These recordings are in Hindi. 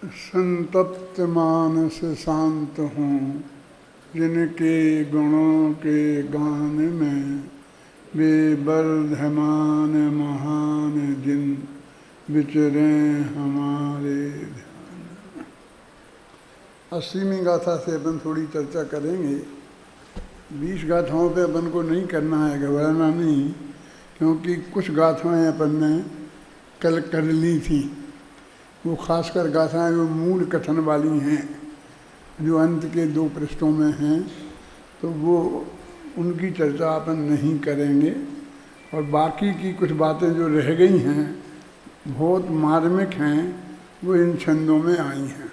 संतप्त मानस शांत हूँ, जिनके गुणों के गान में वे वर्धमान महान जिन विचरे हमारे ध्यान। 80वीं गाथा से अपन थोड़ी चर्चा करेंगे। 20 गाथाओं पे अपन को नहीं करना है, घबराना नहीं, क्योंकि कुछ गाथाएं अपन ने कल कर ली थी। वो खासकर गाथाएं जो मूल कथन वाली हैं, जो अंत के 2 पृष्ठों में हैं, तो वो उनकी चर्चा अपन नहीं करेंगे। और बाकी की कुछ बातें जो रह गई हैं, बहुत मार्मिक हैं, वो इन छंदों में आई हैं।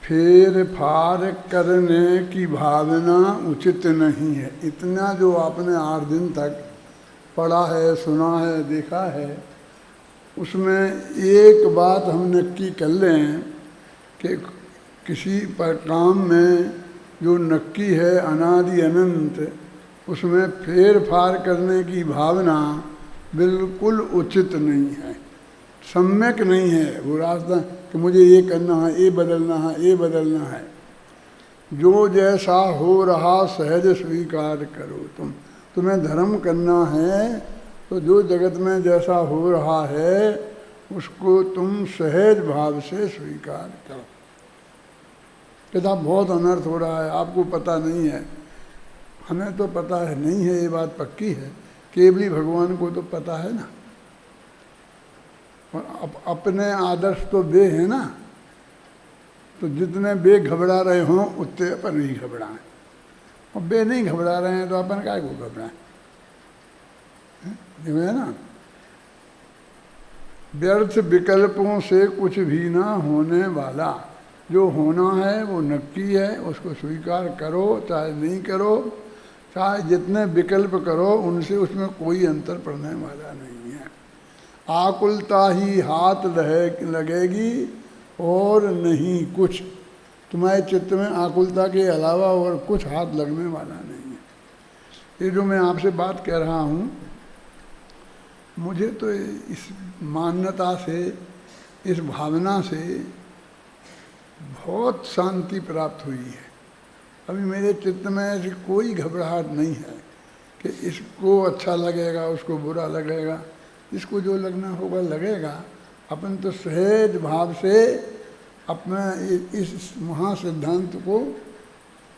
फेर फार करने की भावना उचित नहीं है। इतना जो आपने 8 दिन तक पढ़ा है, सुना है, देखा है, उसमें एक बात हम नक्की कर लें कि किसी पर काम में जो नक्की है अनादि अनंत, उसमें फेर फार करने की भावना बिल्कुल उचित नहीं है, सम्यक नहीं है। वो रास्ता कि मुझे ये करना है, ये बदलना है, ये बदलना है। जो जैसा हो रहा सहज स्वीकार करो। तुम्हें धर्म करना है तो जो जगत में जैसा हो रहा है उसको तुम सहज भाव से स्वीकार करो। पिता बहुत अनर्थ हो रहा है, आपको पता नहीं है, हमें तो पता है नहीं है, ये बात पक्की है। केवली भगवान को तो पता है ना। और अपने आदर्श तो वे हैं ना, तो जितने वे घबरा रहे हों उतने अपन नहीं घबराएं। और वे नहीं घबरा रहे हैं तो अपन काय को घबराएं, है ना। व्यर्थ विकल्पों से कुछ भी ना होने वाला, जो होना है वो नक्की है, उसको स्वीकार करो, चाहे नहीं करो, चाहे जितने विकल्प करो उनसे उसमें कोई अंतर पड़ने वाला नहीं है। आकुलता ही हाथ लगेगी और नहीं कुछ। तुम्हारे चित्त में आकुलता के अलावा और कुछ हाथ लगने वाला नहीं है। ये जो मैं आपसे बात कह रहा हूँ, मुझे तो इस मान्यता से, इस भावना से बहुत शांति प्राप्त हुई है। अभी मेरे चित्त में ऐसी कोई घबराहट नहीं है कि इसको अच्छा लगेगा, उसको बुरा लगेगा। इसको जो लगना होगा लगेगा। अपन तो सहज भाव से अपने इस महासिद्धांत को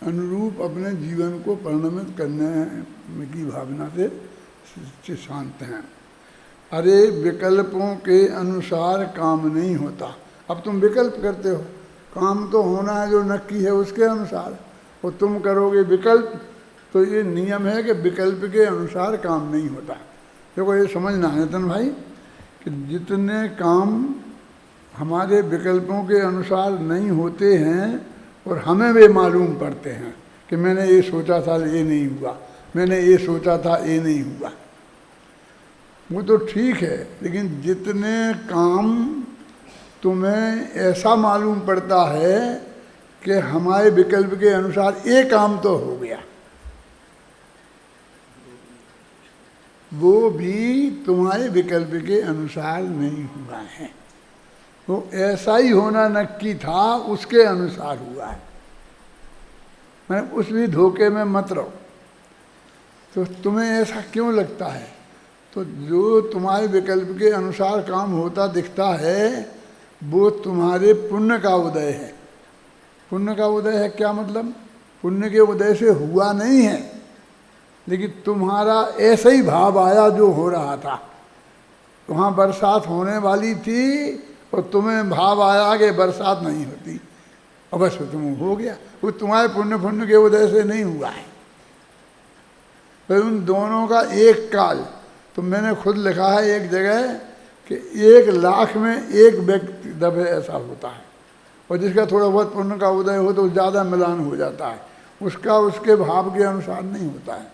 अनुरूप अपने जीवन को परिणमित करने की भावना से शांत हैं। अरे विकल्पों के अनुसार काम नहीं होता। अब तुम विकल्प करते हो, काम तो होना है जो नक्की है उसके अनुसार, और तुम करोगे विकल्प, तो ये नियम है कि विकल्प के अनुसार काम नहीं होता। देखो ये समझना है नितिन भाई कि जितने काम हमारे विकल्पों के अनुसार नहीं होते हैं और हमें वे मालूम पड़ते हैं कि मैंने ये सोचा था ये नहीं हुआ, मैंने ये सोचा था ये नहीं हुआ, वो तो ठीक है। लेकिन जितने काम तुम्हें ऐसा मालूम पड़ता है कि हमारे विकल्प के अनुसार ये काम तो हो गया, वो भी तुम्हारे विकल्प के अनुसार नहीं हुआ है। तो ऐसा ही होना नक्की था, उसके अनुसार हुआ है। मैं उस भी धोखे में मत रहो। तो तुम्हें ऐसा क्यों लगता है? तो जो तुम्हारे विकल्प के अनुसार काम होता दिखता है वो तुम्हारे पुण्य का उदय है। पुण्य का उदय है क्या मतलब? पुण्य के उदय से हुआ नहीं है, लेकिन तुम्हारा ऐसा ही भाव आया जो हो रहा था। वहाँ बरसात होने वाली थी और तुम्हें भाव आया कि बरसात नहीं होती, और बस तुम हो गया। वो तुम्हारे पुण्य के उदय से नहीं हुआ है। तो उन दोनों का एक काल, तो मैंने खुद लिखा है एक जगह कि 1 लाख में एक व्यक्ति दफे ऐसा होता है, और जिसका थोड़ा बहुत पुण्य का उदय हो तो ज़्यादा मिलान हो जाता है, उसका उसके भाव के अनुसार नहीं होता है।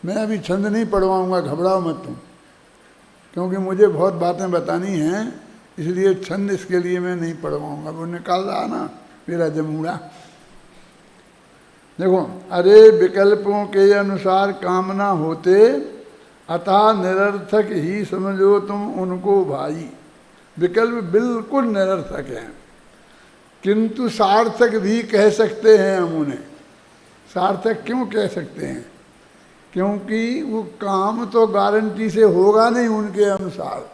मैं अभी छंद नहीं पढ़वाऊँगा, घबराओ मत तुम, क्योंकि मुझे बहुत बातें बतानी हैं, इसलिए छंद इसके लिए मैं नहीं पढ़वाऊँगा। वो निकाल रहा ना मेरा जमूड़ा। देखो, अरे विकल्पों के अनुसार काम ना होते, अतः निरर्थक ही समझो तुम उनको भाई। विकल्प बिल्कुल निरर्थक हैं। किंतु सार्थक भी कह सकते हैं हम उन्हें। सार्थक क्यों कह सकते हैं? क्योंकि वो काम तो गारंटी से होगा नहीं उनके अनुसार,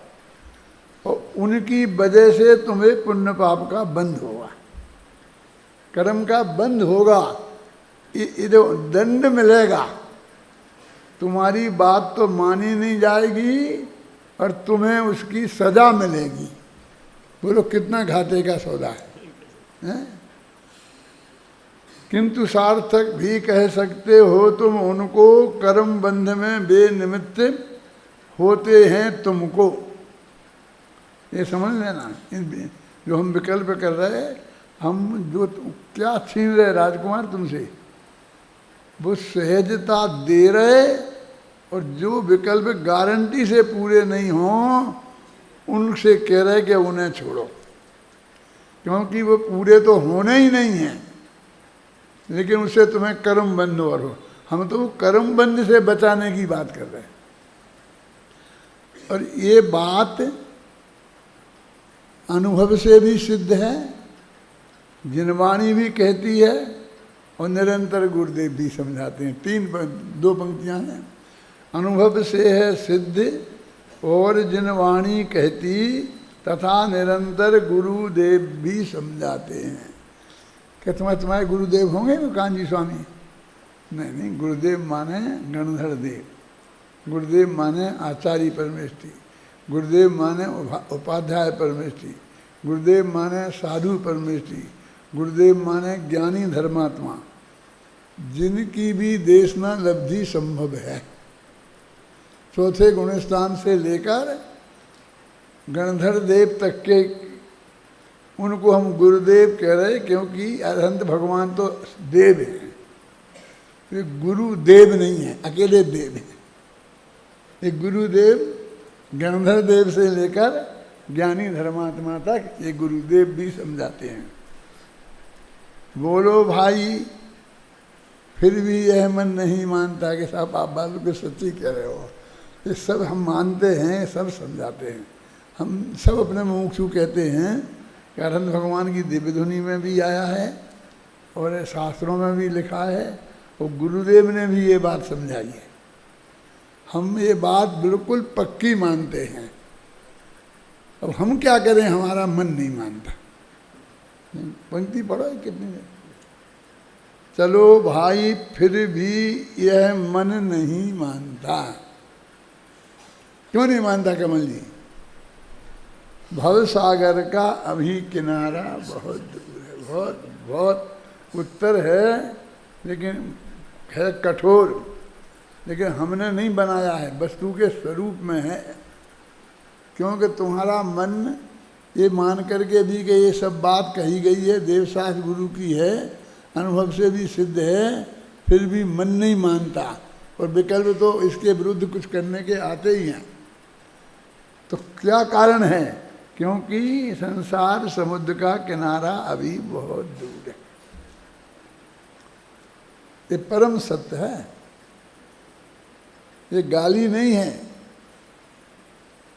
और उनकी वजह से तुम्हें पुण्य पाप का बंध होगा, कर्म का बंध होगा, दंड मिलेगा। तुम्हारी बात तो मानी नहीं जाएगी और तुम्हें उसकी सजा मिलेगी। बोलो कितना घाटे का सौदा है? किंतु सार्थक भी कह सकते हो तुम उनको, कर्म बंध में बेनिमित्त होते हैं तुमको। ये समझ लेना, जो हम विकल्प कर रहे हैं, हम जो क्या छीन रहे राजकुमार तुमसे, वो सहजता दे रहे, और जो विकल्प गारंटी से पूरे नहीं हों उनसे कह रहे कि उन्हें छोड़ो, क्योंकि वो पूरे तो होने ही नहीं हैं, लेकिन उससे तुम्हें कर्म बंध हो। हम तो कर्म बंध से बचाने की बात कर रहे हैं। और ये बात अनुभव से भी सिद्ध है, जिनवाणी भी कहती है, और निरंतर गुरुदेव भी समझाते हैं। दो पंक्तियां हैं। अनुभव से है सिद्ध और जिनवाणी कहती, तथा निरंतर गुरुदेव भी समझाते हैं। क्या तुम्हारे गुरुदेव होंगे ना कांजी स्वामी? नहीं, गुरुदेव माने गणधर देव, गुरुदेव माने आचार्य परमेष्ठी, गुरुदेव माने उपाध्याय परमेष्ठी, गुरुदेव माने साधु परमेष्ठी, गुरुदेव माने ज्ञानी धर्मात्मा, जिनकी भी देशना लब्धि संभव है। चौथे गुणस्थान से लेकर गणधर देव तक के, उनको हम गुरुदेव कह रहे, क्योंकि अनंत भगवान तो देव हैं, ये गुरुदेव नहीं है, अकेले देव हैं। ये गुरुदेव गणधर देव से लेकर ज्ञानी धर्मात्मा तक ये गुरुदेव भी समझाते हैं। बोलो भाई, फिर भी यह मन नहीं मानता कि साहब आप बात को सच्ची कह रहे हो। ये सब हम मानते हैं, सब समझाते हैं। हम सब अपने मुमुक्षु कहते हैं कि अनंत भगवान की दिव्य ध्वनि में भी आया है और शास्त्रों में भी लिखा है, और गुरुदेव ने भी ये बात समझाई है। हम ये बात बिल्कुल पक्की मानते हैं। अब हम क्या करें, हमारा मन नहीं मानता। पंक्ति पढ़ो कितनी है। चलो भाई, फिर भी यह मन नहीं मानता। क्यों नहीं मानता कमल जी? भव सागर का अभी किनारा बहुत दूर है, बहुत बहुत उत्तर है, लेकिन है कठोर, लेकिन हमने नहीं बनाया है, वस्तु के स्वरूप में है। क्योंकि तुम्हारा मन ये मान करके भी कि ये सब बात कही गई है, देवशास्त्र गुरु की है, अनुभव से भी सिद्ध है, फिर भी मन नहीं मानता, और विकल्प तो इसके विरुद्ध कुछ करने के आते ही हैं। तो क्या कारण है? क्योंकि संसार समुद्र का किनारा अभी बहुत दूर है। ये परम सत्य है, ये गाली नहीं है।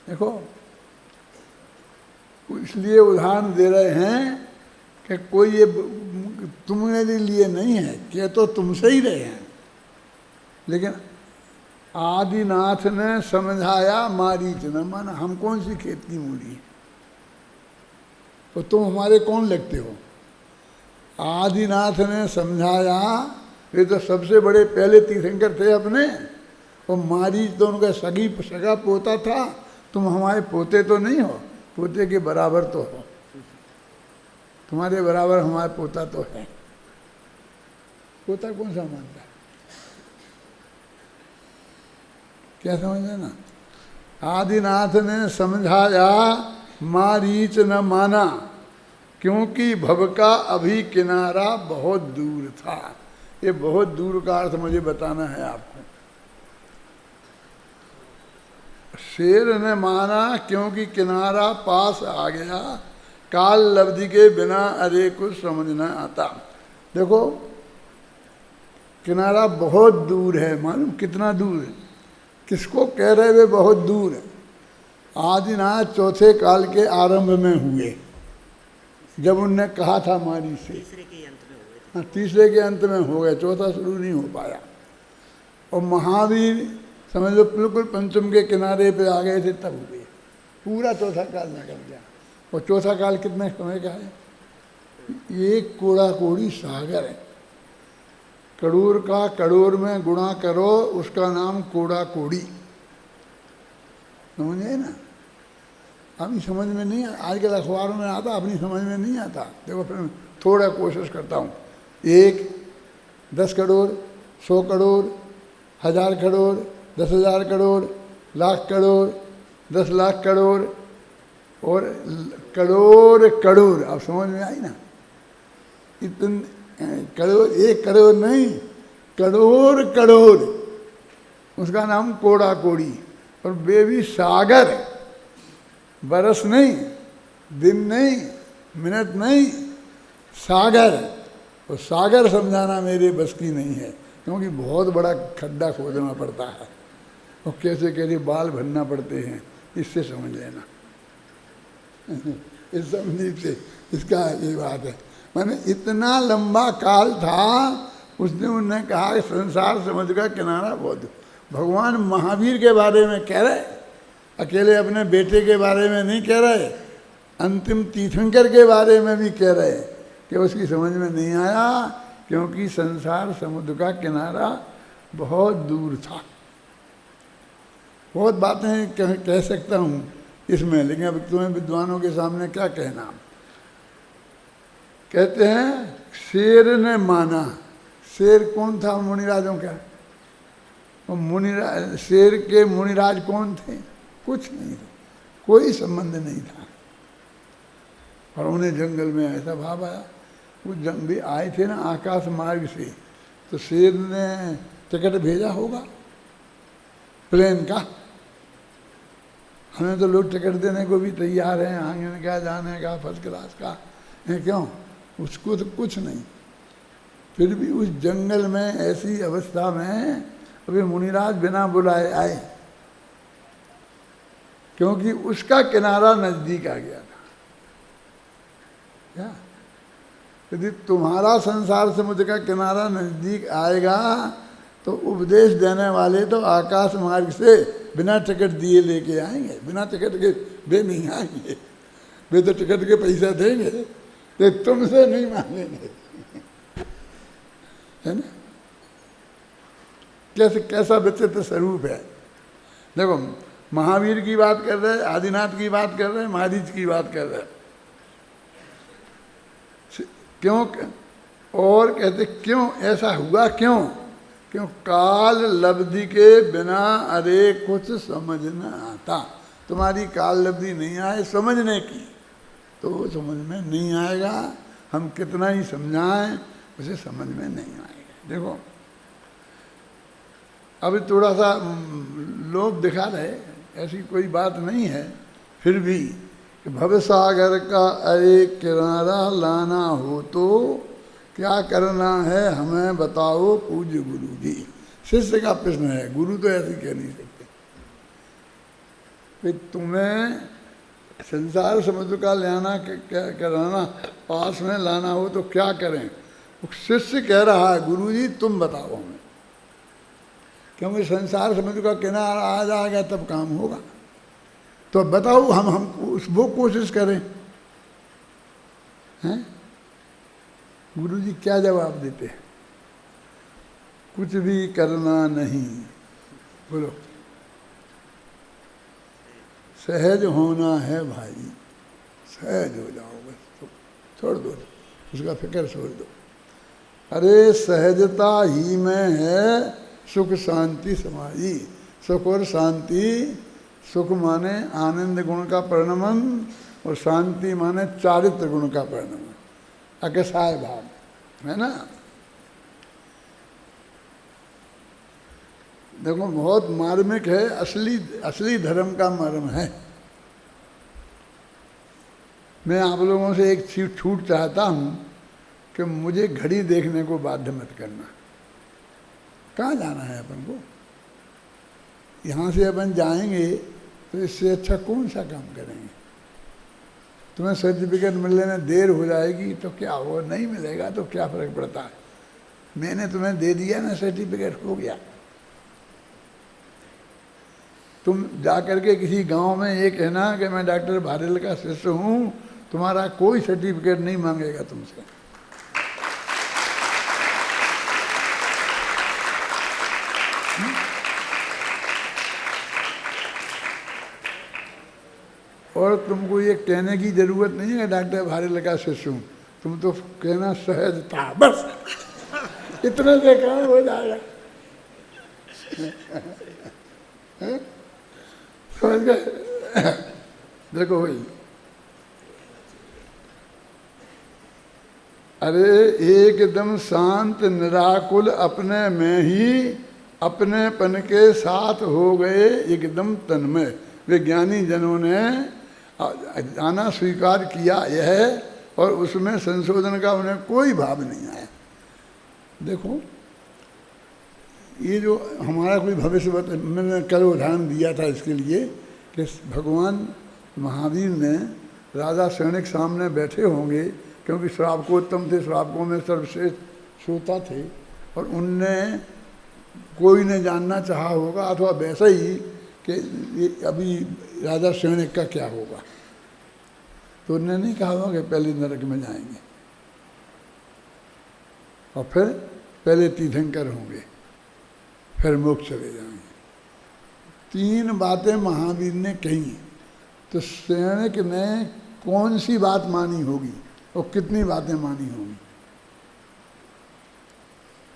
देखो, इसलिए उदाहरण दे रहे हैं कि कोई ये तुम्हारे लिए नहीं है, कि तो तुमसे ही रहे हैं। लेकिन आदिनाथ ने समझाया मारीच न माना। हम कौन सी खेत की मूली है, तो तुम हमारे कौन लगते हो? आदिनाथ ने समझाया, ये तो सबसे बड़े पहले तीर्थंकर थे अपने, और मारीच तो उनका सगा पोता था। तुम हमारे पोते तो नहीं हो, पोते के बराबर तो हो, तुम्हारे बराबर हमारा पोता तो है। पोता कौन सा मानता है? क्या समझ लेना। आदिनाथ ने समझाया, मारीच न माना, क्योंकि भव का अभी किनारा बहुत दूर था। ये बहुत दूर का अर्थ मुझे बताना है आपको। शेर ने माना क्योंकि किनारा पास आ गया, काल लब्धि के बिना अरे कुछ समझ न आता। देखो, किनारा बहुत दूर है, मालूम कितना दूर है? किसको कह रहे वे बहुत दूर है? आदिनाथ चौथे काल के आरंभ में हुए, जब उनने कहा था मारी से। तीसरे के अंत में हुए थे। हाँ, तीसरे के अंत में हो गए, चौथा शुरू नहीं हो पाया। और महावीर समझ लो बिल्कुल पंचम के किनारे पे आ गए थे तब हुए, पूरा चौथा काल निकल गया। और चौथा काल कितने समय का है? एक कोड़ा कोड़ी सागर है। करोड़ का करोड़ में गुणा करो, उसका नाम कोड़ा कोड़ी। समझे ना? अभी समझ में नहीं, आजकल अखबारों में आता, अपनी समझ में नहीं आता। देखो फिर थोड़ा कोशिश करता हूँ। 1, 10 करोड़, 100 करोड़, 1000 करोड़, 10,000 करोड़, लाख करोड़, 10 लाख करोड़ और करोड़ करोड़। अब समझ में आई ना? इतने करोड़, 1 करोड़ नहीं, करोड़ करोड़, उसका नाम कोड़ा कोड़ी। और वे भी सागर, बरस नहीं, दिन नहीं, मिनट नहीं, सागर। और सागर समझाना मेरे बस की नहीं है, क्योंकि बहुत बड़ा खड्डा खोदना पड़ता है और कैसे कैसे बाल भरना पड़ते हैं, इससे समझ लेना। इस समझी से इसका ये बात है। मैंने इतना लंबा काल था, उसने उन्होंने कहा कि संसार समझ का किनारा बहुत। भगवान महावीर के बारे में कह रहे, अकेले अपने बेटे के बारे में नहीं कह रहे, अंतिम तीर्थंकर के बारे में भी कह रहे कि उसकी समझ में नहीं आया, क्योंकि संसार समुद्र का किनारा बहुत दूर था। बहुत बातें कह सकता हूँ इसमें, लेकिन अब तुम्हें विद्वानों के सामने क्या कहना। कहते हैं शेर ने माना। शेर कौन था मुनिराजों का? वो मुनिराज, शेर के मुनिराज कौन थे? कुछ नहीं थे, कोई संबंध नहीं था। और उन्हें जंगल में ऐसा भाव आया, वो भी आए थे ना आकाश मार्ग से, तो शेर ने टिकट भेजा होगा प्लेन का। हमें तो लोग टिकट देने को भी तैयार हैं, आंगन का, जाने का, फर्स्ट क्लास का है, क्यों? उसको तो कुछ नहीं। फिर भी उस जंगल में ऐसी अवस्था में अभी मुनिराज बिना बुलाए आए, क्योंकि उसका किनारा नजदीक आ गया था। क्या? यदि तुम्हारा संसार समुद्र का किनारा नजदीक आएगा तो उपदेश देने वाले तो आकाश मार्ग से बिना टिकट दिए लेके आएंगे। बिना टिकट के वे नहीं आएंगे, वे तो टिकट के पैसा देंगे, तो तुमसे नहीं मांगेंगे। है ना? कैसा विचित्र स्वरूप है। देखो, महावीर की बात कर रहे, आदिनाथ की बात कर रहे, महारीच की बात कर रहे, क्यों? और कहते क्यों ऐसा हुआ? क्यों काल लब्धि के बिना अरे कुछ समझ न आता। तुम्हारी काल लब्धि नहीं आए समझने की, तो वो समझ में नहीं आएगा। हम कितना ही समझाएं, उसे समझ में नहीं आएगा। देखो, अभी थोड़ा सा लोभ दिखा रहे, ऐसी कोई बात नहीं है, फिर भी भवसागर का अरे किनारा लाना हो तो क्या करना है हमें बताओ पूज्य गुरु जी। शिष्य का प्रश्न है, गुरु तो ऐसे कह नहीं सकते। फिर तुम्हें संसार समुद्र का लाना कराना, पास में लाना हो तो क्या करें? शिष्य कह रहा है गुरु जी तुम बताओ हमें, क्योंकि संसार समुद्र का किनारा आ जाएगा तब काम होगा। तो बताओ, हम वो कोशिश करें। हैं? गुरु जी क्या जवाब देते हैं? कुछ भी करना नहीं, बोलो, सहज होना है भाई, सहज हो जाओ बस, तो छोड़ दो, उसका फिक्र छोड़ दो। अरे सहजता ही में है सुख शांति समाई। सुख और शांति, सुख माने आनंद गुण का परिणमन और शांति माने चारित्र गुण का परिणमन, अकसाय भाव, है ना? देखो, बहुत मार्मिक है, असली धर्म का मर्म है। मैं आप लोगों से एक छूट चाहता हूँ कि मुझे घड़ी देखने को बाध्य मत करना। कहाँ जाना है अपन को? यहाँ से अपन जाएंगे तो इससे अच्छा कौन सा काम करेंगे? तुम्हें सर्टिफिकेट मिलने में देर हो जाएगी तो क्या हो, नहीं मिलेगा तो क्या फर्क पड़ता है? मैंने तुम्हें दे दिया ना सर्टिफिकेट, हो गया। तुम जाकर के किसी गांव में ये कहना कि मैं डॉक्टर भारल का शिष्य हूँ, तुम्हारा कोई सर्टिफिकेट नहीं मांगेगा तुमसे। और तुमको ये कहने की जरूरत नहीं है डॉक्टर भारल का शिष्य हूँ, तुम तो कहना सहजता, बस इतने से काम हो जाएगा। समझ गए? देखो भाई, अरे एकदम शांत निराकुल अपने में ही अपनेपन के साथ हो गए एकदम तन्मय। वे ज्ञानी जनों ने आना स्वीकार किया यह, और उसमें संशोधन का उन्हें कोई भाव नहीं आया। देखो ये जो हमारा कोई भविष्य मैंने कल उदाहरण दिया था इसके लिए कि भगवान महावीर ने राजा सैनिक सामने बैठे होंगे, क्योंकि श्रावकोत्तम थे, श्रावकों में सर्वश्रेष्ठ श्रोता थे, और उनने कोई ने जानना चाहा होगा अथवा वैसा ही कि ये अभी राजा सैनिक का क्या होगा, तो उन्होंने नहीं कहा होगा कि पहले नरक में जाएंगे और फिर पहले तीर्थंकर होंगे, फिर मोक्ष चले जाएंगे। तीन बातें महावीर ने कही, तो सैनिक ने कौन सी बात मानी होगी और कितनी बातें मानी होंगी?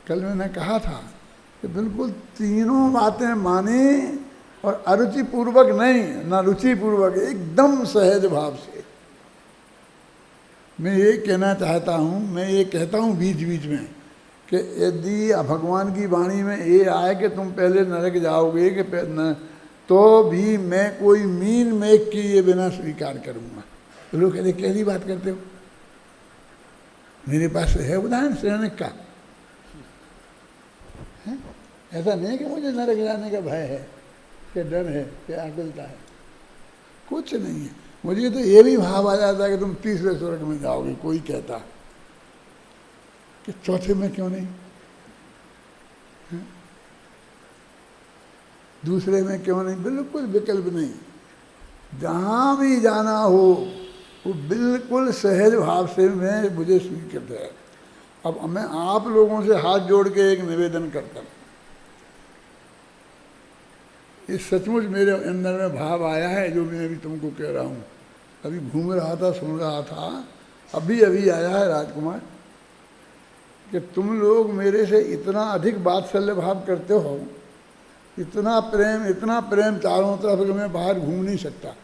कल मैंने कहा था कि बिल्कुल तीनों बातें मानी, और अरुचि पूर्वक नहीं, ना रुचि पूर्वक, एकदम सहज भाव से। मैं ये कहना चाहता हूँ, मैं ये कहता हूँ बीच बीच में कि यदि भगवान की वाणी में ये आए कि तुम पहले नरक जाओगे कि तो भी मैं कोई मीन मेघ किए बिना स्वीकार करूँगा। तो लोग कहते कैसी बात करते हो? मेरे पास है उदाहरण सैनिक का, है? ऐसा नहीं कि मुझे नरक जाने का भय है, कि डर है, कि आकुलता है, कुछ नहीं है। मुझे तो ये भी भाव आ जाता है कि तुम तीसरे स्वर्ग में जाओगे, कोई कहता कि चौथे में क्यों नहीं, है? दूसरे में क्यों नहीं, बिल्कुल विकल्प नहीं। जहाँ भी जाना हो वो बिल्कुल सहज भाव से मैं मुझे स्वीकृत है। अब मैं आप लोगों से हाथ जोड़ के एक निवेदन करता हूँ, ये सचमुच मेरे अंदर में भाव आया है जो मैं अभी तुमको कह रहा हूँ। अभी घूम रहा था, सुन रहा था, अभी अभी आया है राजकुमार, कि तुम लोग मेरे से इतना अधिक वात्सल्य भाव करते हो, इतना प्रेम चारों तरफ कि मैं बाहर घूम नहीं सकता।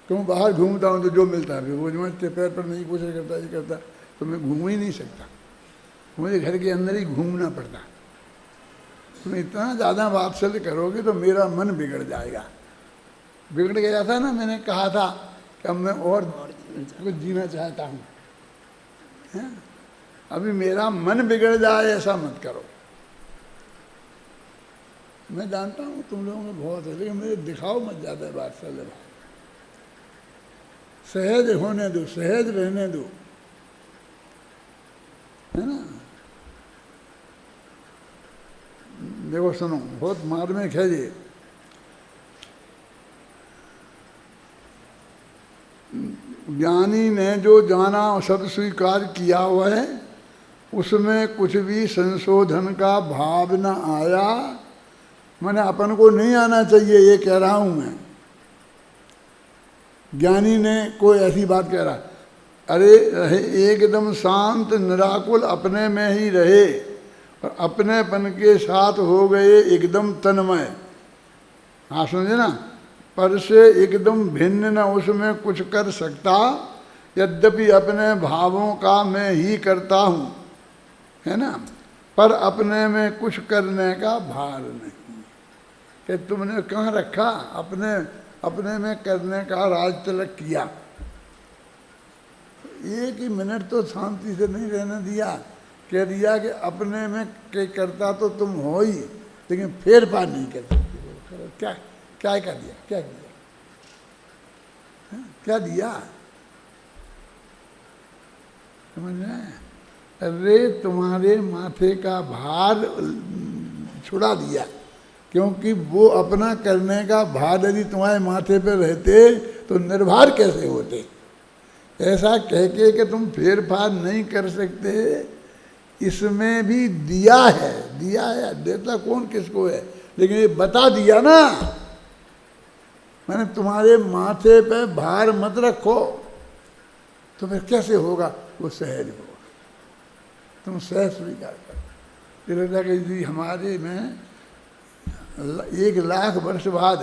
क्यों? बाहर घूमता हूँ तो जो मिलता है वो मैं पैर पर नहीं कोशिश करता, ये करता, तो मैं घूम ही नहीं सकता, मुझे घर के अंदर ही घूमना पड़ता। तुम इतना ज़्यादा वात्सल्य करोगे तो मेरा मन बिगड़ जाएगा। बिगड़ गया था ना, मैंने कहा था कि अब मैं और कुछ जीना चाहता हूँ, है? अभी मेरा मन बिगड़ जाए ऐसा मत करो। मैं जानता हूँ तुम लोगों में बहुत है, लेकिन मुझे दिखाओ मत ज़्यादा वात्सल्य भाव। सहज होने दो, सहज रहने दो, है ना? देखो सुनो, बहुत मार्मिक है ये। ज्ञानी ने जो जाना सब स्वीकार किया हुआ है, उसमें कुछ भी संशोधन का भाव न आया। मैंने अपन को नहीं आना चाहिए, ये कह रहा हूं मैं। ज्ञानी ने कोई ऐसी बात कह रहा, अरे रहे एकदम शांत निराकुल अपने में ही रहे, और अपनेपन के साथ हो गए एकदम तन्मय। हाँ समझे ना? पर से एकदम भिन्न न उसमें कुछ कर सकता, यद्यपि अपने भावों का मैं ही करता हूँ, है ना? पर अपने में कुछ करने का भार नहीं। कि तुमने कहाँ रखा? अपने में करने का राज तिलक किया। एक ही मिनट तो शांति से नहीं रहने दिया, कह दिया कि अपने में के करता तो तुम हो ही, लेकिन फेर पार नहीं कर सकते। क्या क्या कर दिया, क्या किया? क्या दिया? समझ में? अरे तुम्हारे माथे का भार छुड़ा दिया, क्योंकि वो अपना करने का भार यदि तुम्हारे माथे पर रहते तो निर्भर कैसे होते। ऐसा कह के कि तुम फेर फार नहीं कर सकते, इसमें भी दिया है। दिया है, देता कौन किसको है, लेकिन ये बता दिया ना, मैंने तुम्हारे माथे पे भार मत रखो, तो फिर कैसे होगा? वो सहज होगा, तुम सहज स्वीकार करो। लगता कि यदि हमारे में 1,00,000 वर्ष बाद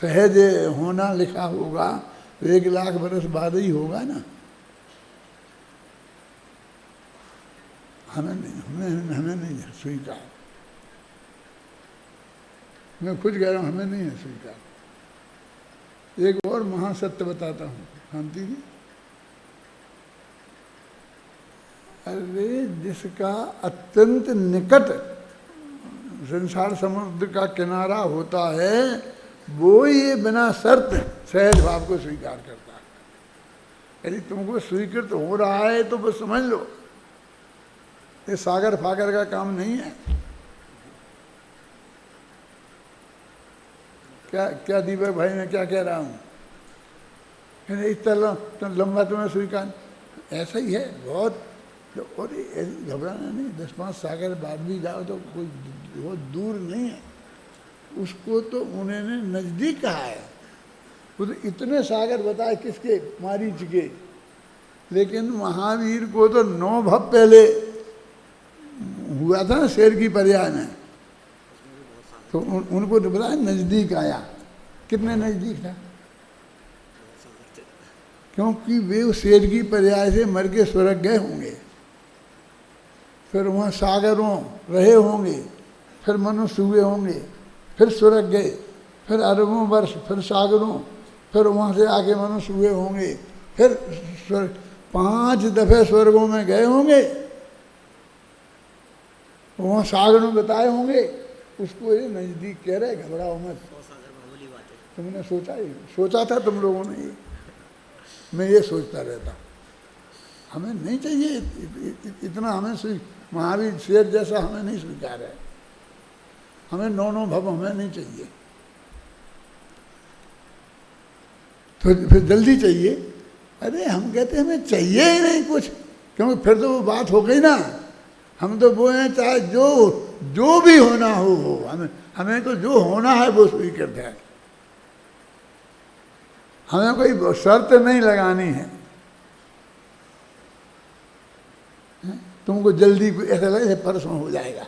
सहज होना लिखा होगा तो 1,00,000 वर्ष बाद ही होगा ना। हमें नहीं है स्वीकार। मैं खुद कह रहा हूँ, हमें नहीं है स्वीकार। एक और महासत्य बताता हूँ शांति जी। अरे जिसका अत्यंत निकट संसार समुद्र का किनारा होता है, वो ये बिना शर्त सहज भाव को स्वीकार करता है। यदि तुमको स्वीकृत हो रहा है तो बस समझ लो, ये सागर फागर का काम नहीं है। क्या दीपक भाई, मैं क्या कह रहा हूँ? इतना लंबा तुम्हें स्वीकार, ऐसा ही है बहुत। और घबराना नहीं, 10-5 सागर बाद भी जाओ तो कोई बहुत दूर नहीं है। उसको तो उन्होंने नजदीक कहा है। वो तो इतने सागर बताए किसके? मारीच के। लेकिन महावीर को तो 9 भव पहले हुआ था ना शेर की पर्याय में, तो उनको तो बताया नजदीक आया। कितने नजदीक था? क्योंकि वे उस शेर की पर्याय से मर के स्वर्ग गए होंगे, फिर वहाँ सागरों रहे होंगे, फिर मनुष्य हुए होंगे, फिर स्वर्ग गए, फिर अरबों वर्ष, फिर सागरों, फिर वहाँ से आके मनुष्य हुए होंगे, फिर स्वर्ग 5 दफे स्वर्गों में गए होंगे, वहाँ सागरों बताए होंगे। उसको ये नजदीक कह रहे, घबराओ मत। तुमने सोचा था तुम लोगों ने ये, मैं ये सोचता रहता। हमें नहीं चाहिए इतना, हमें महावीर शेर जैसा हमें नहीं स्वीकार है। हमें 9 भव हमें नहीं चाहिए, तो फिर जल्दी चाहिए। अरे हम कहते हैं हमें चाहिए ही नहीं कुछ, क्योंकि फिर तो वो बात हो गई ना। हम तो वो हैं, चाहे जो भी होना हो, हमें तो जो होना है वो स्वीकृत है। हमें कोई शर्त नहीं लगानी है। तुमको जल्दी ऐसा लगे परसों हो जाएगा।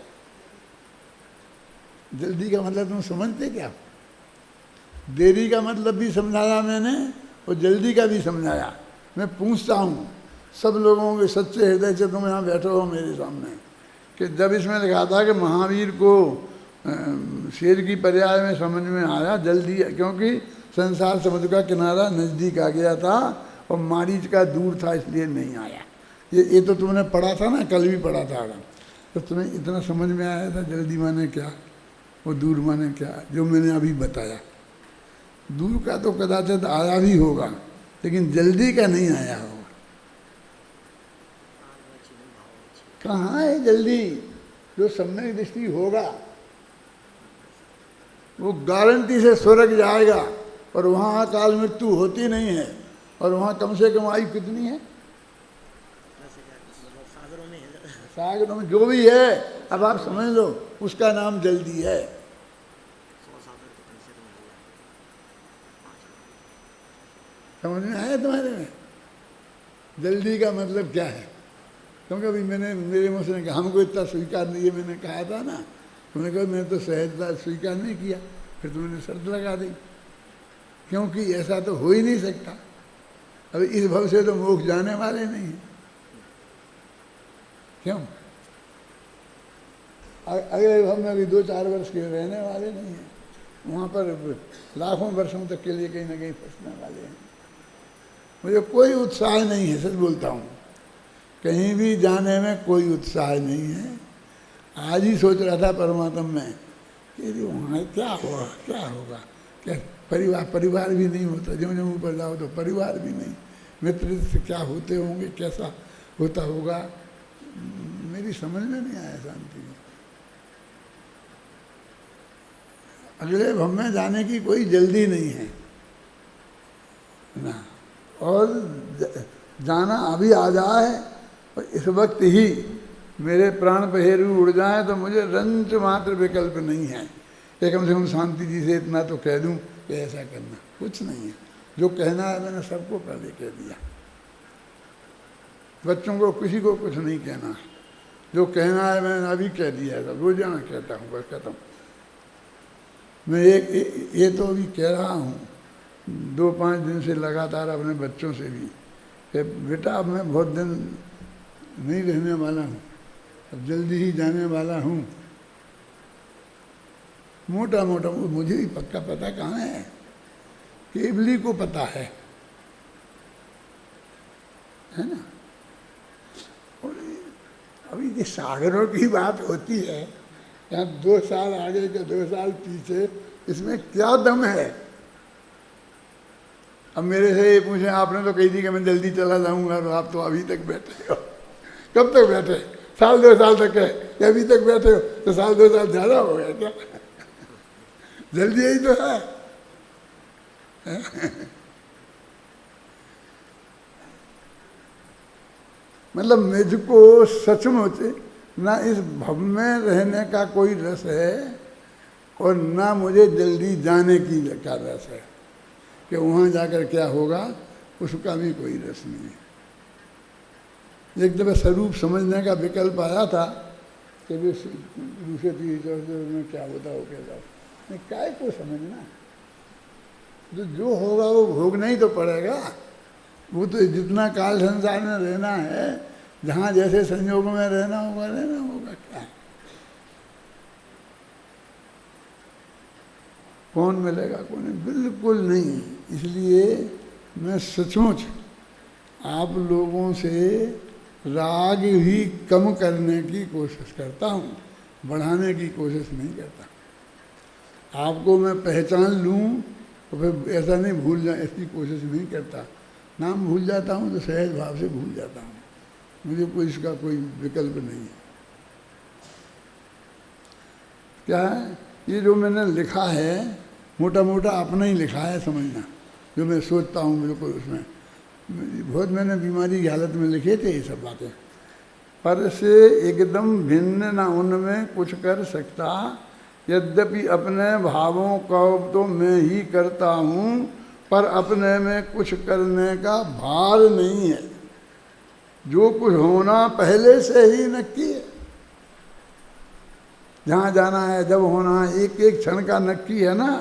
जल्दी का मतलब तुम समझते क्या? देरी का मतलब भी समझाया मैंने और जल्दी का भी समझाया। मैं पूछता हूँ सब लोगों के सच्चे हृदय से, तुम यहाँ बैठे हो मेरे सामने, कि जब इसमें लिखा था कि महावीर को शेर की पर्याय में समझ में आया जल्दी, क्योंकि संसार समुद्र का किनारा नज़दीक आ गया था और मारीच का दूर था, इसलिए नहीं आया। ये तो तुमने पढ़ा था ना, कल भी पढ़ा था। तो तुम्हें इतना समझ में आया था जल्दी माने क्या और दूर माने क्या, जो मैंने अभी बताया। दूर का तो कदाचित आया भी होगा, लेकिन जल्दी का नहीं आया होगा। कहाँ है जल्दी? जो सम्यक दृष्टि होगा वो गारंटी से स्वर्ग जाएगा, और वहाँ अकाल मृत्यु होती नहीं है। और वहाँ कम से कम आयु कितनी है? सागरों में जो भी है, अब आप समझ लो, उसका नाम जल्दी है। समझ में आया तुम्हारे में? जल्दी का मतलब क्या है? क्योंकि अभी मेरे मुँह से कहा हमको इतना स्वीकार नहीं है, मैंने कहा था ना। तुमने कहा मैंने तो सहजता स्वीकार नहीं किया, फिर तुमने शर्त लगा दी, क्योंकि ऐसा तो हो ही नहीं सकता। अभी इस भव से तो मोक्ष जाने वाले नहीं हैं। क्यों? अगले भव में अभी 2-4 वर्ष के रहने वाले नहीं हैं, वहाँ पर लाखों वर्षों तक के लिए कहीं ना कहीं फंसने वाले हैं। मुझे कोई उत्साह नहीं है, सच बोलता हूँ, कहीं भी जाने में कोई उत्साह नहीं है। आज ही सोच रहा था परमात्मा में कि वहाँ क्या होगा क्या परिवार भी नहीं होता, ज्यों ज्यों ऊपर जाओ तो परिवार भी नहीं, मित्र से क्या होते होंगे, कैसा होता होगा, मेरी समझ में नहीं आया शांति में। अगले भव में जाने की कोई जल्दी नहीं है ना, और जाना अभी आ जाए और इस वक्त ही मेरे प्राण पहेरु उड़ जाए तो मुझे रंच मात्र विकल्प नहीं है कि कम से कम शांति जी से इतना तो कह दूं कि ऐसा करना, कुछ नहीं है। जो कहना है मैंने सबको पहले कह दिया, बच्चों को किसी को कुछ नहीं कहना है, जो कहना है मैंने अभी कह दिया है, रोजाना कहता हूँ, बस खत्म। मैं ये तो अभी कह रहा हूँ 2-5 दिन से लगातार अपने बच्चों से भी कि बेटा अब मैं बहुत दिन नहीं रहने वाला हूँ, अब जल्दी ही जाने वाला हूँ। मोटा मोटा मुझे भी पक्का पता कहाँ है, केवली को पता है ना। और अभी ये सागरों की बात होती है, यहाँ 2 साल आगे के 2 साल पीछे, इसमें क्या दम है। अब मेरे से ये पूछे, आपने तो कही थी कि मैं जल्दी चला जाऊंगा, और आप तो अभी तक बैठे हो। कब तक बैठे? 1-2 साल तक है कि अभी तक बैठे हो? तो 1-2 साल ज़्यादा हो गया क्या? जल्दी यही तो है। मतलब मुझको सचमुच ना इस भव में रहने का कोई रस है और ना मुझे जल्दी जाने की का रस है कि वहाँ जाकर क्या होगा, उसका भी कोई रस नहीं है। एक दफ़ा स्वरूप समझने का विकल्प आया था कि दूसरे तीसरे में क्या होता हो क्या काय को समझना, जो होगा वो भोगना ही तो पड़ेगा। वो तो जितना काल संसार में रहना है, जहाँ जैसे संयोग में रहना होगा क्या। कौन मिलेगा कौन नहीं, बिल्कुल नहीं। इसलिए मैं सचमुच आप लोगों से राग ही कम करने की कोशिश करता हूँ, बढ़ाने की कोशिश नहीं करता। आपको मैं पहचान लूँ तो फिर ऐसा नहीं भूल जाए, इसकी कोशिश नहीं करता। नाम भूल जाता हूँ तो सहज भाव से भूल जाता हूँ, मुझे कोई इसका कोई विकल्प नहीं है। क्या है ये जो मैंने लिखा है, मोटा मोटा अपना ही लिखा है समझना, जो मैं सोचता हूँ बिल्कुल उसमें। बहुत मैंने बीमारी की हालत में लिखे थे ये सब बातें, पर से एकदम भिन्न ना उनमें कुछ कर सकता। यद्यपि अपने भावों का तो मैं ही करता हूँ, पर अपने में कुछ करने का भार नहीं है। जो कुछ होना पहले से ही नक्की है, जहाँ जाना है, जब होना है, एक एक क्षण का नक्की है ना।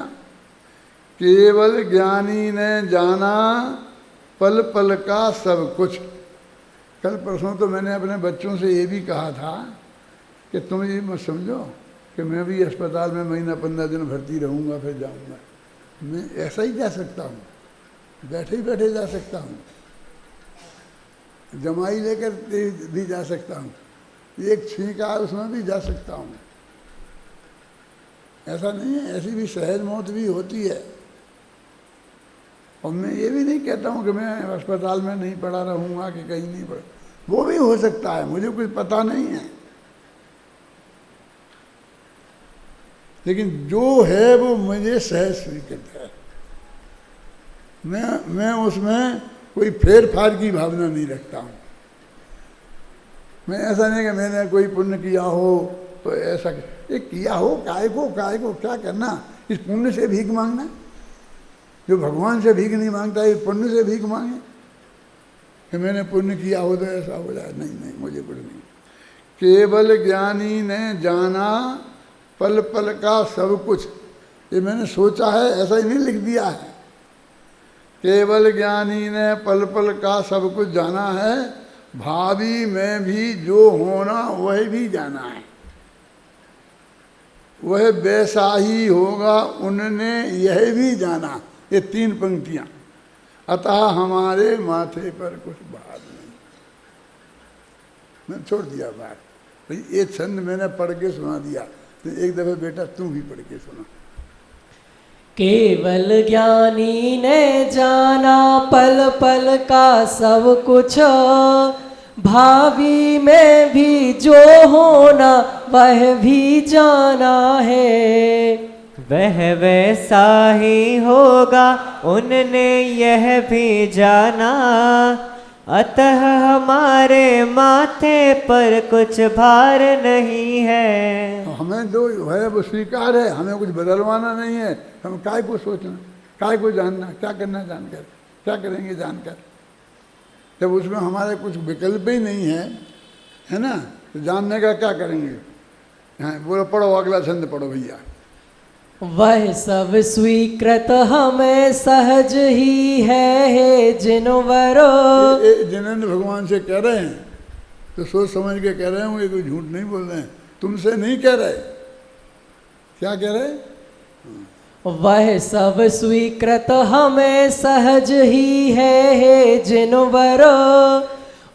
केवल ज्ञानी ने जाना पल पल का सब कुछ। कल परसों तो मैंने अपने बच्चों से ये भी कहा था कि तुम ये मत समझो कि मैं भी अस्पताल में महीना 15 दिन भर्ती रहूँगा फिर जाऊँगा। मैं ऐसा ही जा सकता हूँ, बैठे ही बैठे जा सकता हूँ, जमाई लेकर भी जा सकता हूँ, एक छींका उसमें भी जा सकता हूँ। ऐसा नहीं है, ऐसी भी सहज मौत भी होती है। और मैं ये भी नहीं कहता हूँ कि मैं अस्पताल में नहीं पड़ा रहूँगा कि कहीं नहीं पड़ा, वो भी हो सकता है, मुझे कुछ पता नहीं है। लेकिन जो है वो मुझे सहज स्वीकृत है। मैं उसमें कोई फेर फार की भावना नहीं रखता हूँ। मैं ऐसा नहीं कि मैंने कोई पुण्य किया हो तो ऐसा ये किया हो, काय को क्या करना, इस पुण्य से भीख मांगना। जो भगवान से भीख नहीं मांगता ये पुण्य से भीख मांगे कि मैंने पुण्य किया हो तो ऐसा हो जाए। नहीं, मुझे कुछ नहीं। केवल ज्ञानी ने जाना पल पल का सब कुछ, ये मैंने सोचा है, ऐसा ही नहीं लिख दिया है। केवल ज्ञानी ने पल पल का सब कुछ जाना है, भावी में भी जो होना वह भी जाना है, वह वैसा ही होगा, उनने यह भी जाना। ये 3 पंक्तियां। अतः हमारे माथे पर कुछ भार नहीं। मैं छोड़ दिया बात भाई, ये छंद मैंने पढ़ के सुना दिया, तो एक दफे बेटा तू भी पढ़ के सुना। केवल ज्ञानी ने जाना पल पल का सब कुछ, भावी में भी जो होना वह भी जाना है। वह वैसा ही होगा उनने यह भी जाना, अतः हमारे माथे पर कुछ भार नहीं है। हमें जो है वो स्वीकार है, हमें कुछ बदलवाना नहीं है। हम काय को सोचना, काय को जानना, क्या करना जानकर, क्या करेंगे जानकर, जब उसमें हमारे कुछ विकल्प ही नहीं है ना, तो जानने का क्या करेंगे। हाँ बोलो, पढ़ो अगला छंद पढ़ो भैया। वह सब स्वीकृत हमें सहज ही है जिनवरो। जिनेंद्र भगवान से कह रहे हैं तो सोच समझ के कह रहे होंगे, कोई झूठ नहीं बोल रहे हैं, तुमसे नहीं कह रहे। क्या कह रहे? वह सब स्वीकृत हमें सहज ही है जिनवरो,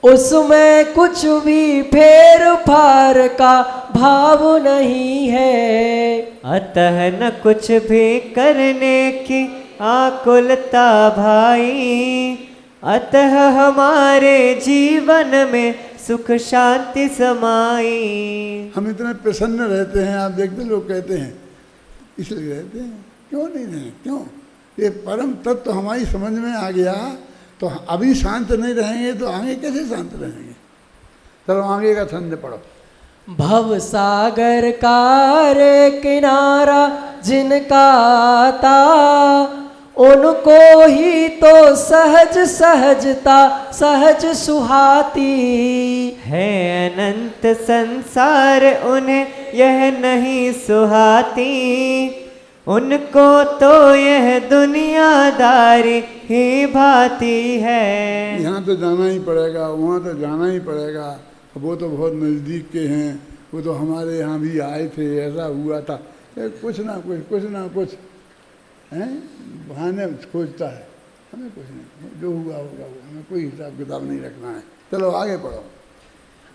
उसमें कुछ भी फेर फार का भाव नहीं है। अतः न कुछ भी करने की आकुलता भाई, अतः हमारे जीवन में सुख शांति समाई। हम इतने प्रसन्न रहते हैं, आप देखते लोग कहते हैं इसलिए रहते हैं, क्यों नहीं रहे, क्यों? ये परम तत्व तो हमारी समझ में आ गया, तो अभी शांत नहीं रहेंगे तो आगे कैसे शांत रहेंगे। चलो आगे का छंद पढ़ो। भव सागर का रे किनारा जिनका आता, उनको ही तो सहज सहजता सहज सुहाती है। अनंत संसार उन्हें यह नहीं सुहाती, उनको तो यह दुनियादारी ही भाती है। यहाँ तो जाना ही पड़ेगा, वहाँ तो जाना ही पड़ेगा, वो तो बहुत नज़दीक के हैं, वो तो हमारे यहाँ भी आए थे, ऐसा हुआ था, कुछ ना कुछ हैं बहाने खोजता है। हमें कुछ नहीं, जो हुआ होगा वो, हमें कोई हिसाब किताब नहीं रखना है। चलो आगे पढ़ो।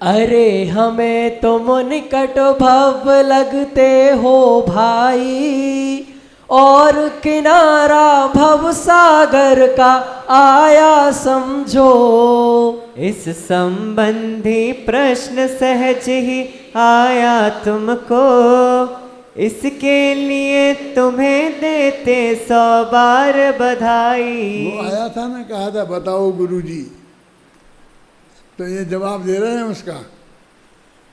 अरे हमें तुम निकट भव लगते हो भाई, और किनारा भव सागर का आया समझो। इस संबंधी प्रश्न सहज ही आया तुमको, इसके लिए तुम्हें देते 100 बार बधाई। वो आया था ना, कहा था बताओ गुरुजी, तो ये जवाब दे रहे हैं उसका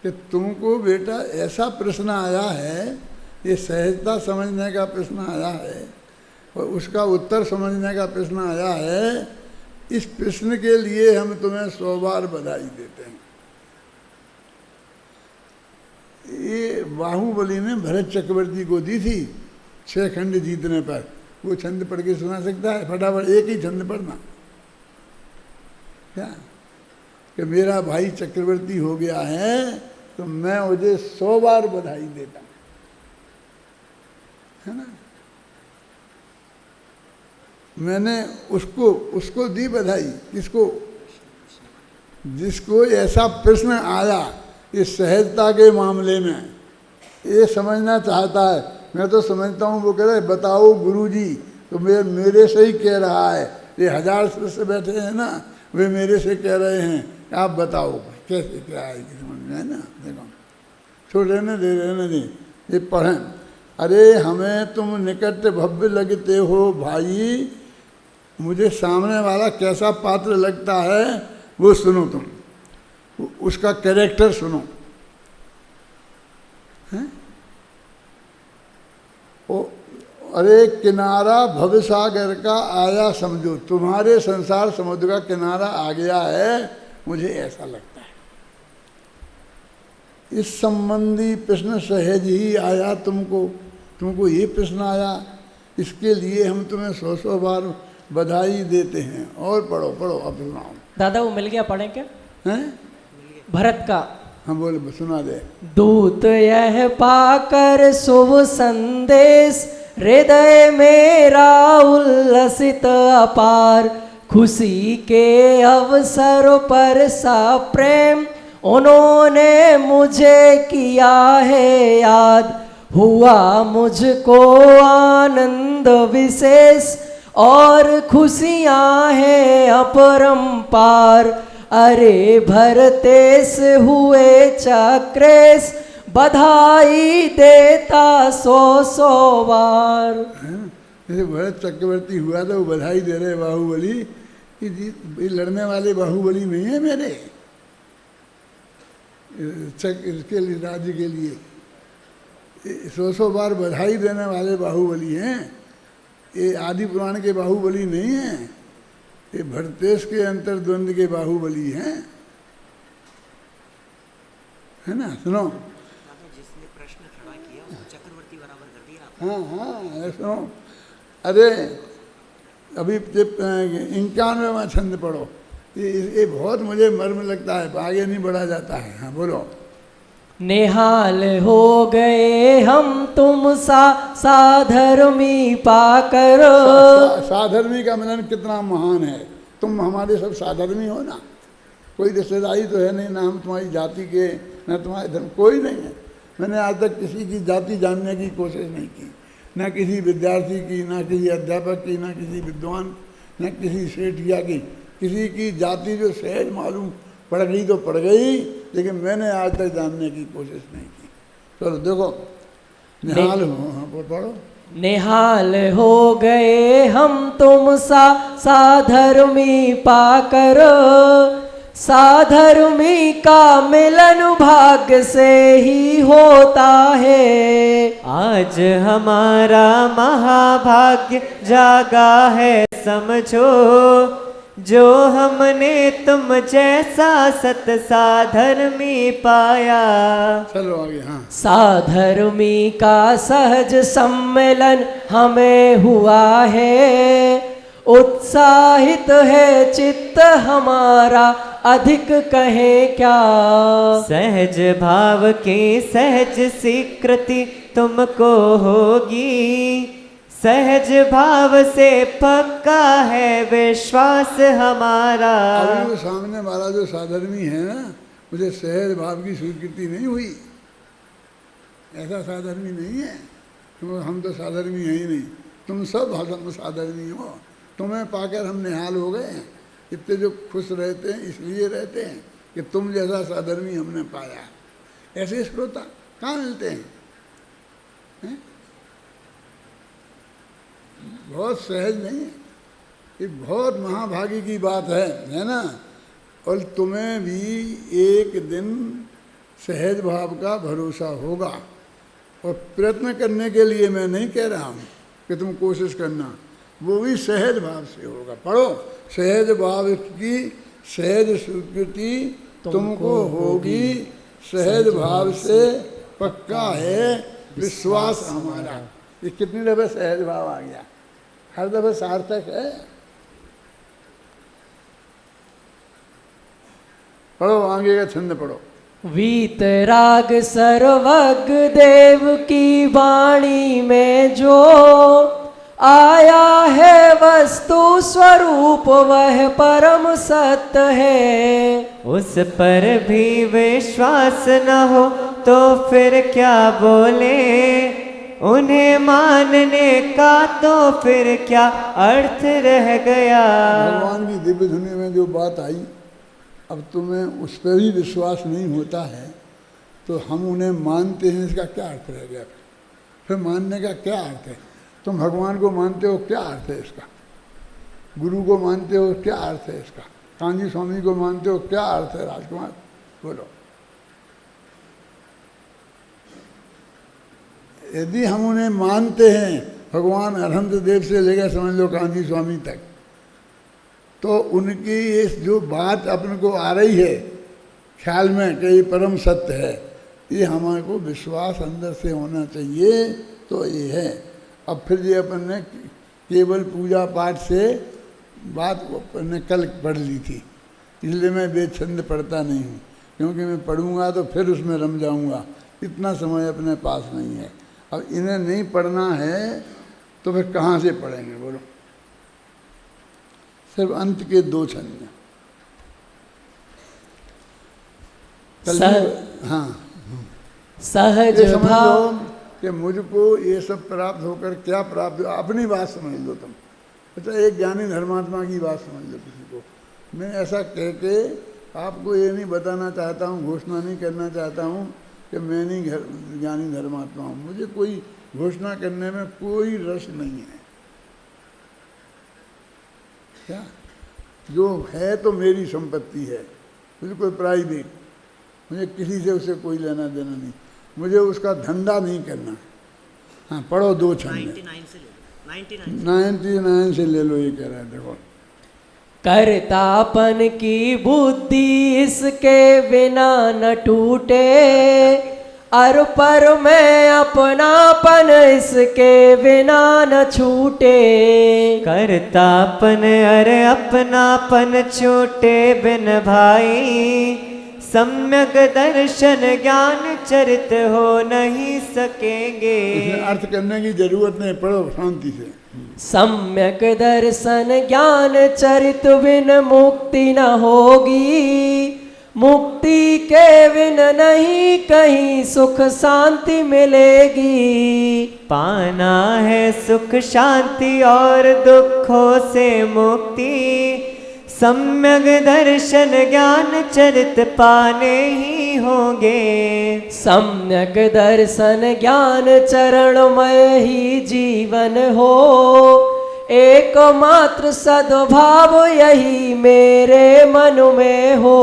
कि तुमको बेटा ऐसा प्रश्न आया है, ये सहजता समझने का प्रश्न आया है और उसका उत्तर समझने का प्रश्न आया है। इस प्रश्न के लिए हम तुम्हें 100 बार बधाई देते हैं। ये बाहुबली ने भरत चक्रवर्ती को दी थी 6 खंड जीतने पर। वो छंद पढ़ के सुना सकता है? फटाफट एक ही छंद पढ़ना। क्या कि मेरा भाई चक्रवर्ती हो गया है तो मैं मुझे 100 बार बधाई देता, है ना। मैंने उसको दी बधाई। किसको? जिसको ऐसा प्रश्न आया इस सहजता के मामले में, ये समझना चाहता है। मैं तो समझता हूँ वो कह रहे बताओ गुरुजी, तो मेरे से ही कह रहा है। ये 1000 शिष्य बैठे हैं ना, वे मेरे से कह रहे हैं आप बताओ कैसे क्या आएगी समझ में, है ना। देखो छोड़ रहने दे ये पढ़ें। अरे हमें तुम निकट भव्य लगते हो भाई, मुझे सामने वाला कैसा पात्र लगता है वो सुनो, तुम उसका कैरेक्टर सुनो, हैं? अरे किनारा भवसागर का आया समझो, तुम्हारे संसार समुद्र का किनारा आ गया है, मुझे ऐसा लगता है। इस संबंधी प्रश्न सहज ही आया तुमको ये प्रश्न आया, इसके लिए हम तुम्हें 100 बार बधाई देते हैं। और पढ़ो अब सुनाओ। दादा वो मिल गया, पढ़े क्या? हैं? भरत का। हम बोले सुना दे। दूत यह पाकर शुभ संदेश, हृदय मेरा उल्लसित अपार, खुशी के अवसर पर सा प्रेम उन्होंने मुझे किया है याद, हुआ मुझको आनंद विशेष और खुशियाँ हैं अपरंपार। अरे भरतेस हुए चक्रेश बधाई देता 100 बार। जैसे भरत चक्रवर्ती हुआ तो वो बधाई दे रहे बाहुबली कि जी लड़ने वाले बाहुबली नहीं है मेरे इसके लिए राज्य के लिए 100 बार बधाई देने वाले बाहुबली हैं। ये आदि पुराण के बाहुबली नहीं हैं, ये भरतेश के अंतर्द्वंद के बाहुबली हैं, है ना। सुनो जिसने प्रश्न खड़ा किया वो चक्रवर्ती बराबर कर दिया। हाँ हाँ सुनो, अरे अभी 91वां छंद पढ़ो, ये बहुत मुझे मर्म लगता है, आगे नहीं बढ़ा जाता है। हाँ बोलो। निहाल हो गए हम तुम साधर्मी पाकर। साधर्मी का मिलन कितना महान है। तुम हमारे सब साधर्मी हो ना, कोई रिश्तेदारी तो है नहीं, ना हम तुम्हारी जाति के ना तुम्हारे धर्म, कोई नहीं है। मैंने आज तक किसी की जाति जानने की कोशिश नहीं की, ना किसी विद्यार्थी की, ना किसी अध्यापक की, ना किसी विद्वान, ना किसी सेठिया की। किसी की जाति जो सहज मालूम पड़ गई तो पड़ गई, लेकिन मैंने आज तक जानने की कोशिश नहीं की। चलो देखो, निहाल हो, पढ़ो। निहाल हो गए हम तुम साधर्मी पाकर। साधर्मी का मिलन भाग्य से ही होता है। आज हमारा महाभाग्य जागा है समझो, जो हमने तुम जैसा सत साधर्मी पाया। चलो आगे। हाँ, साधर्मी का सहज सम्मेलन हमें हुआ है। उत्साहित है चित्त हमारा अधिक कहें क्या। सहज भाव की सहज स्वीकृति तुमको होगी। सहज भाव से पक्का है विश्वास हमारा। अभी वो सामने वाला जो साधर्मी है ना, मुझे सहज भाव की स्वीकृति नहीं हुई, ऐसा साधर्मी नहीं है। हम तो साधर्मी हैं ही नहीं, तुम सब हम साधर्मी हो। तुम्हें पाकर हम निहाल हो गए हैं। इतने जो खुश रहते हैं इसलिए रहते हैं कि तुम जैसा साधर्मी हमने पाया। ऐसे श्रोता कहाँ मिलते हैं, हैं? बहुत सहज नहीं है, ये बहुत महाभागी की बात है ना। और तुम्हें भी एक दिन सहज भाव का भरोसा होगा। और प्रयत्न करने के लिए मैं नहीं कह रहा हूँ कि तुम कोशिश करना, वो भी सहज भाव से होगा। पढ़ो, सहज भाव की सहज स्वीकृति तुमको होगी। सहज भाव से पक्का है विश्वास हमारा। ये कितनी दफे सहज भाव आ गया, हर दफे सार्थक है। पढ़ो, आगे का छंद पढ़ो। वीतराग सर्वज्ञ देव की वाणी में जो आया है वस्तु स्वरूप वह परम सत्य है। उस पर भी विश्वास न हो तो फिर क्या बोले, उन्हें मानने का तो फिर क्या अर्थ रह गया। भगवान की दिव्य धुनी में जो बात आई, अब तुम्हें उस पर भी विश्वास नहीं होता है तो हम उन्हें मानते हैं, इसका क्या अर्थ रह गया। फिर मानने का क्या अर्थ है। तुम भगवान को मानते हो, क्या अर्थ है इसका। गुरु को मानते हो, क्या अर्थ है इसका। कांजी स्वामी को मानते हो, क्या अर्थ है। राजकुमार बोलो। यदि हम उन्हें मानते हैं, भगवान अरहंत देव से लेकर समझ लो कांजी स्वामी तक, तो उनकी ये जो बात अपन को आ रही है ख्याल में कि ये परम सत्य है, ये हमारे को विश्वास अंदर से होना चाहिए। तो ये है। अब फिर ये अपन ने केवल पूजा पाठ से बात अपन ने कल पढ़ ली थी, इसलिए मैं वेद छंद पढ़ता नहीं हूँ, क्योंकि मैं पढ़ूँगा तो फिर उसमें रम जाऊँगा। इतना समय अपने पास नहीं है। अब इन्हें नहीं पढ़ना है तो फिर कहाँ से पढ़ेंगे बोलो। सिर्फ अंत के 2 छंद। हाँ, सहज भाव कि मुझको ये सब प्राप्त होकर क्या प्राप्त हो, अपनी बात समझ लो तुम। अच्छा, एक ज्ञानी धर्मात्मा की बात समझ लो किसी को। मैं ऐसा कह के आपको ये नहीं बताना चाहता हूँ, घोषणा नहीं करना चाहता हूँ कि मैं नहीं ज्ञानी धर्मात्मा हूँ। मुझे कोई घोषणा करने में कोई रस नहीं है। क्या जो है तो मेरी संपत्ति है, बिल्कुल प्राइवेट, मुझे किसी से उसे कोई लेना देना नहीं, मुझे उसका धंधा नहीं करना। हाँ, पढ़ो 2 छंद 99 से ले लो, 99 से ले लो, ये कह रहा है। देखो, कर्तापन की बुद्धि इसके बिना न टूटे, अर पर में अपनापन इसके बिना न छूटे। करतापन अरे अपनापन छूटे बिन भाई, सम्यक दर्शन ज्ञान चरित हो नहीं सकेंगे। इसमें अर्थ करने की जरूरत नहीं, पढ़ो शांति से। सम्यक दर्शन ज्ञान चरित बिन मुक्ति न होगी, मुक्ति के बिन नहीं कहीं सुख शांति मिलेगी। पाना है सुख शांति और दुखों से मुक्ति, सम्यक दर्शन ज्ञान चरित पाने ही होंगे। सम्यक दर्शन ज्ञान चरणमय ही जीवन हो, एकमात्र सद्भाव यही मेरे मन में हो।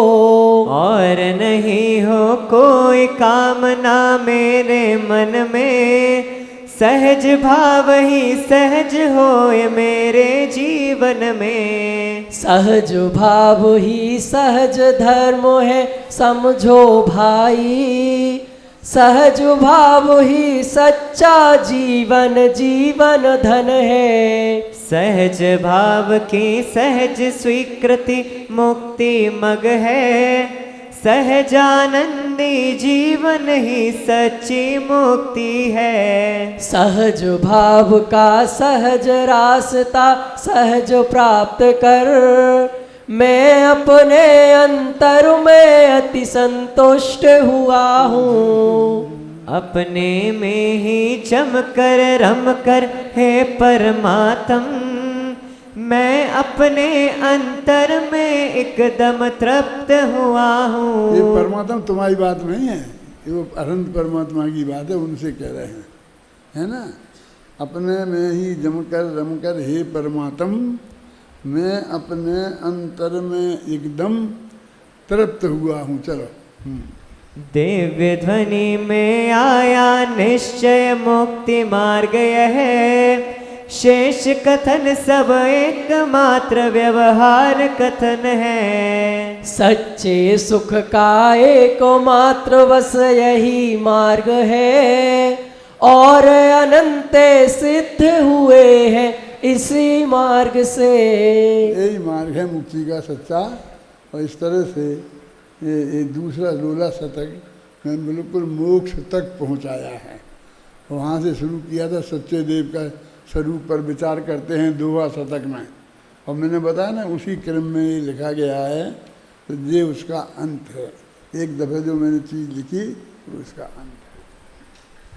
और नहीं हो कोई कामना मेरे मन में, सहज भाव ही सहज होए मेरे जीवन में। सहज भाव ही सहज धर्म है समझो भाई, सहज भाव ही सच्चा जीवन जीवन धन है। सहज भाव की सहज स्वीकृति मुक्ति मग है, सहजानंदी जीवन ही सच्ची मुक्ति है। सहज भाव का सहज रास्ता सहज प्राप्त कर, मैं अपने अंतर में अति संतुष्ट हुआ हूँ। अपने में ही जम कर रम कर हे परमात्म, मैं अपने अंतर में एकदम तृप्त हुआ हूँ। ये परमात्मा तुम्हारी बात नहीं है, ये वो अनंत परमात्मा की बात है, उनसे कह रहे हैं, है ना। अपने में ही जमकर रमकर हे परमात्म, मैं अपने अंतर में एकदम तृप्त हुआ हूँ। चलो, दिव्य ध्वनि में आया निश्चय मुक्ति मार्ग यह, शेष कथन सब एकमात्र व्यवहार कथन है। सच्चे सुख का एकमात्र बस यही मार्ग है, और अनंत सिद्ध हुए हैं इसी मार्ग से। यही मार्ग है मुक्ति का सच्चा। और इस तरह से ये दूसरा 16 शतक में बिल्कुल मोक्ष तक पहुंचाया है। वहाँ से शुरू किया था, सच्चे देव का स्वरूप पर विचार करते हैं 2वां शतक में, और मैंने बताया ना उसी क्रम में ये लिखा गया है, तो ये उसका अंत है। एक दफ़े जो मैंने चीज़ लिखी वो उसका अंत है।